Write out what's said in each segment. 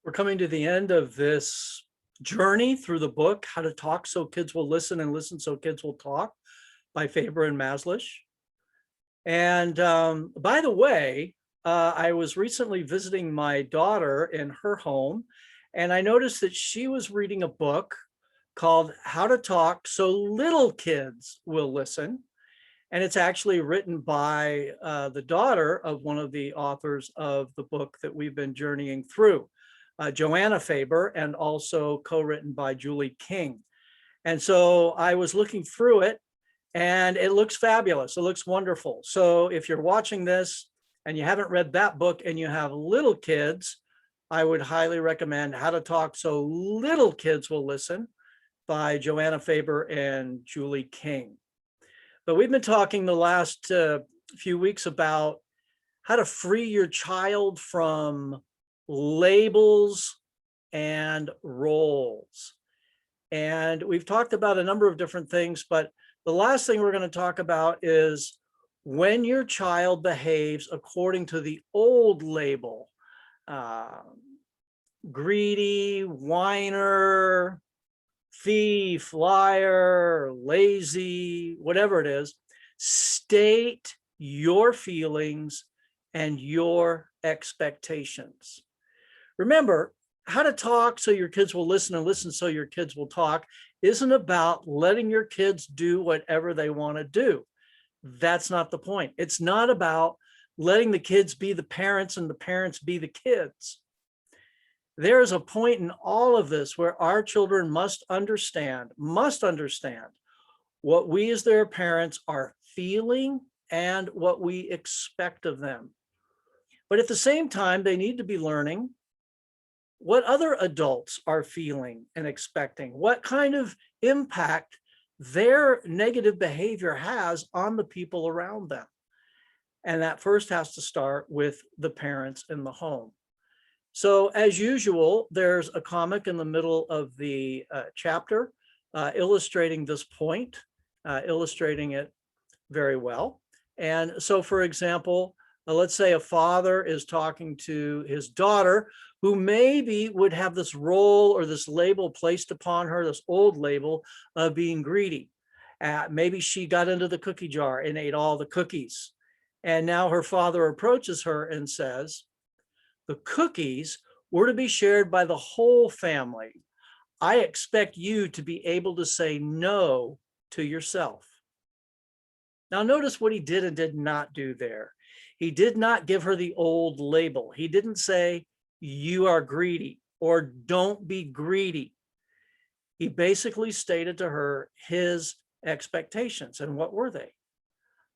We're coming to the end of this journey through the book, How to Talk So Kids Will Listen and Listen So Kids Will Talk by Faber and Maslish. And by the way, I was recently visiting my daughter in her home, and I noticed that she was reading a book called How to Talk So Little Kids Will Listen. And it's actually written by the daughter of one of the authors of the book that we've been journeying through, Joanna Faber, and also co-written by Julie King. And so I was looking through it, and it looks fabulous. It looks wonderful. So if you're watching this and you haven't read that book and you have little kids, I would highly recommend How to Talk So Little Kids Will Listen by Joanna Faber and Julie King. But we've been talking the last few weeks about how to free your child from labels and roles. And we've talked about a number of different things, but the last thing we're going to talk about is when your child behaves according to the old label, greedy, whiner, thief, liar, lazy, whatever it is, state your feelings and your expectations. Remember, How to Talk So Your Kids Will Listen and Listen So Your Kids Will Talk isn't about letting your kids do whatever they want to do. That's not the point. It's not about letting the kids be the parents and the parents be the kids. There is a point in all of this where our children must understand what we as their parents are feeling and what we expect of them. But at the same time, they need to be learning what other adults are feeling and expecting, what kind of impact their negative behavior has on the people around them. And that first has to start with the parents in the home. So as usual, there's a comic in the middle of the chapter illustrating this point, illustrating it very well. And so, for example, let's say a father is talking to his daughter who maybe would have this role or this label placed upon her, this old label of being greedy. Maybe she got into the cookie jar and ate all the cookies. And now her father approaches her and says, the cookies were to be shared by the whole family. I expect you to be able to say no to yourself. Now notice what he did and did not do there. He did not give her the old label. He didn't say, you are greedy or don't be greedy. He basically stated to her his expectations. And what were they?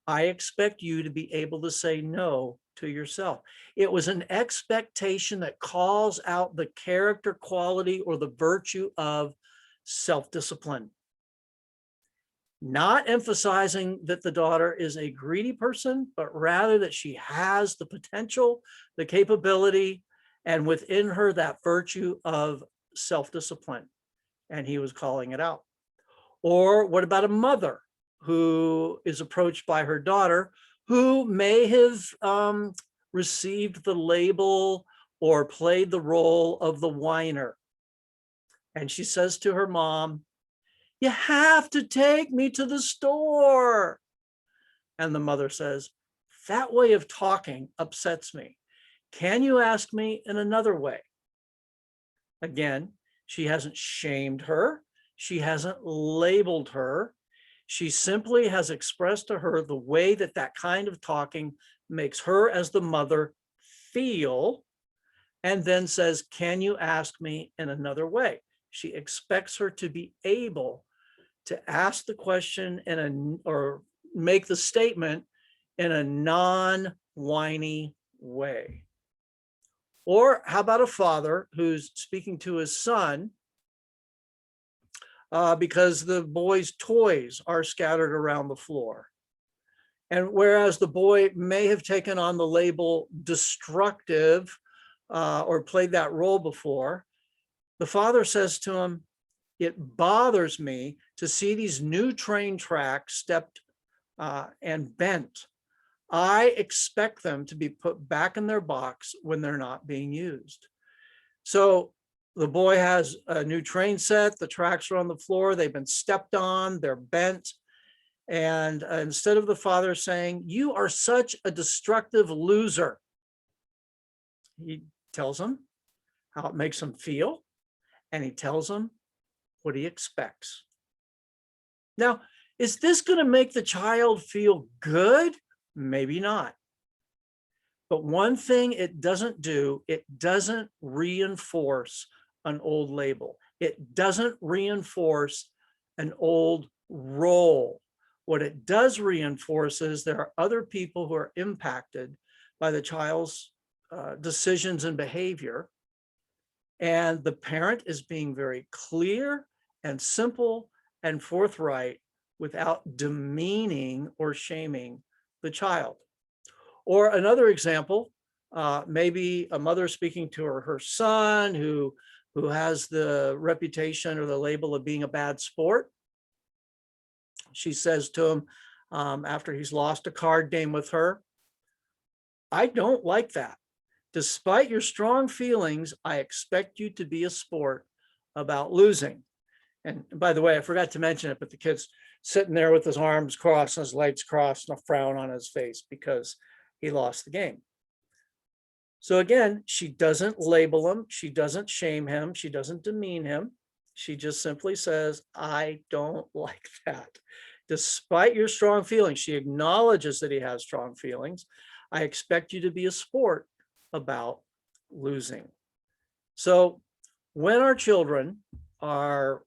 I expect you to be able to say no to yourself. It was an expectation that calls out the character quality or the virtue of self-discipline. Not emphasizing that the daughter is a greedy person, but rather that she has the potential, the capability, and within her that virtue of self-discipline. And he was calling it out. Or what about a mother who is approached by her daughter who may have received the label or played the role of the whiner? And she says to her mom, you have to take me to the store. And the mother says, that way of talking upsets me. Can you ask me in another way? Again, she hasn't shamed her. She hasn't labeled her. She simply has expressed to her the way that that kind of talking makes her as the mother feel, and then says, can you ask me in another way? She expects her to be able to ask the question or make the statement in a non-whiny way. Or how about a father who's speaking to his son because the boy's toys are scattered around the floor. And whereas the boy may have taken on the label destructive or played that role before, the father says to him, it bothers me to see these new train tracks stepped and bent. I expect them to be put back in their box when they're not being used. So the boy has a new train set, the tracks are on the floor, they've been stepped on, they're bent. And instead of the father saying, "You are such a destructive loser," he tells him how it makes him feel, and he tells him what he expects. Now, is this going to make the child feel good? Maybe not. But one thing it doesn't do, it doesn't reinforce an old label. It doesn't reinforce an old role. What it does reinforce is there are other people who are impacted by the child's decisions and behavior. And the parent is being very clear and simple and forthright without demeaning or shaming the child. Or another example, maybe a mother speaking to her son who has the reputation or the label of being a bad sport. She says to him after he's lost a card game with her, "I don't like that. Despite your strong feelings, I expect you to be a sport about losing." And by the way, I forgot to mention it, but the kid's sitting there with his arms crossed and his legs crossed and a frown on his face because he lost the game. So again, she doesn't label him. She doesn't shame him. She doesn't demean him. She just simply says, "I don't like that. Despite your strong feelings," she acknowledges that he has strong feelings, "I expect you to be a sport about losing." So when our children are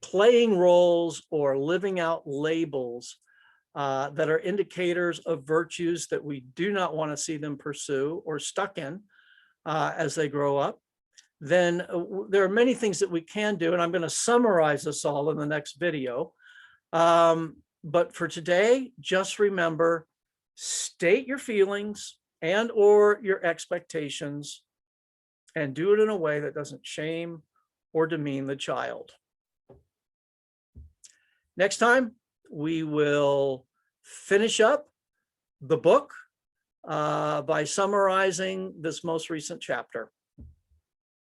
playing roles or living out labels that are indicators of virtues that we do not want to see them pursue or stuck in as they grow up, then there are many things that we can do. And I'm going to summarize this all in the next video. But for today, just remember, state your feelings and or your expectations and do it in a way that doesn't shame or demean the child. Next time, we will finish up the book by summarizing this most recent chapter.